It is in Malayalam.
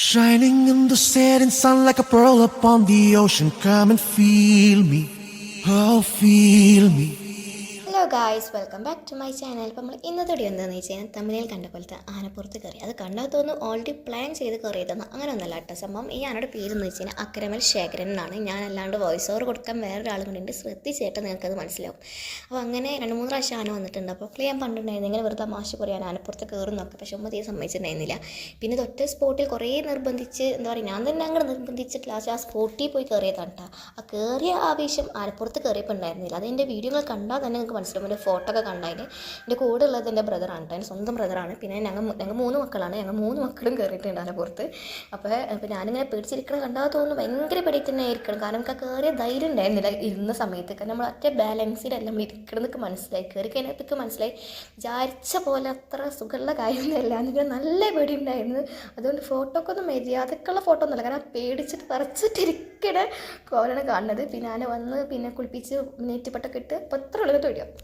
Shining in the setting sun like a pearl upon the ocean. Come and feel me, oh feel me. Hello guys, welcome back to my channel. അപ്പോൾ നമ്മൾ ഇന്നത്തെ വീഡിയോ എന്താണെന്ന് വെച്ച് കഴിഞ്ഞാൽ തമിഴിൽ കണ്ട പോലത്തെ ആനപ്പുറത്ത് കയറി. അത് കണ്ടാൽ തോന്നുന്നു ഓൾറെഡി പ്ലാൻ ചെയ്ത് കയറിയതെന്ന്. അങ്ങനെ ഒന്നല്ല കേട്ടോ സംഭവം. ഈ ആനയുടെ പേരെന്ന് വെച്ച് കഴിഞ്ഞാൽ അക്കരമൽ ശേഖരൻ എന്നാണ്. ഞാൻ അല്ലാണ്ട് വോയിസ് ഓവർ കൊടുക്കാൻ വേറൊരാളും കൂടി ശ്രദ്ധിച്ചേട്ടാൽ നിങ്ങൾക്കത് മനസ്സിലാവും. അപ്പോൾ അങ്ങനെ 2-3 പ്രാവശ്യം ആന വന്നിട്ടുണ്ട്. അപ്പോൾ ഞാൻ പണ്ടുണ്ടായിരുന്നു ഇങ്ങനെ വെറുതെ മാഷ് പറയാൻ ആനപ്പുറത്ത് കയറുന്നൊക്കെ. പക്ഷെ ഒന്നും തീരെ സമ്മതിച്ചിട്ടുണ്ടായിരുന്നില്ല. പിന്നെ തൊറ്റ സ്പോട്ടിൽ കുറേ നിർബന്ധിച്ച് എന്താ പറയുക, ഞാൻ തന്നെ അങ്ങോട്ട് നിർബന്ധിച്ചിട്ട് ലാസ്റ്റ് ആ സ്പോട്ടിൽ പോയി കയറിയതാണ് കേട്ടോ. ആ കയറിയ ആവേശം ആനപ്പുറത്ത് കയറിയപ്പോൾ ഉണ്ടായിരുന്നില്ല. അതെൻ്റെ വീഡിയോകൾ കണ്ടാൽ തന്നെ നിങ്ങൾക്ക് മനസ്സിലാവും. എൻ്റെ ഫോട്ടോ ഒക്കെ കണ്ടതിന് എൻ്റെ കൂടെ ഉള്ളത് എൻ്റെ ബ്രദറാണ് കേട്ടോ, എൻ്റെ സ്വന്തം ബ്രദറാണ്. പിന്നെ ഞങ്ങൾ 3 മക്കളാണ്. ഞങ്ങൾ 3 മക്കളും കയറിയിട്ടുണ്ട് ആനപ്പുറത്ത്. അപ്പോൾ ഞാനിങ്ങനെ പേടിച്ചിരിക്കണം കണ്ടാൽ തോന്നുന്നു ഭയങ്കര പേടി തന്നെ ആയിരിക്കണം. കാരണം നമുക്ക് ആ കയറിയ ധൈര്യം ഉണ്ടായിരുന്നില്ല ഇരുന്ന സമയത്ത്. കാരണം നമ്മൾ ഒറ്റ ബാലൻസിലല്ല നമ്മൾ ഇരിക്കണമെന്നൊക്കെ മനസ്സിലായി. കയറി കഴിഞ്ഞപ്പോഴേക്ക് മനസ്സിലായി വിചാരിച്ച പോലെ അത്ര സുഖമുള്ള കാര്യമൊന്നുമല്ല. എനിക്ക് നല്ല പേടി ഉണ്ടായിരുന്നു. അതുകൊണ്ട് ഫോട്ടോക്കൊന്നും മര്യാദക്കുള്ള ഫോട്ടോ ഒന്നുമല്ല. കാരണം പേടിച്ചിട്ട് പറിച്ചിട്ടിരിക്കണ കോലാണ് കാണുന്നത്. പിന്നെ ആന വന്ന് പിന്നെ കുളിപ്പിച്ച് നെറ്റിപ്പട്ടൊക്കെ ഇട്ട് അപ്പോൾ എത്ര ഉള്ളത് പേടിയാവും.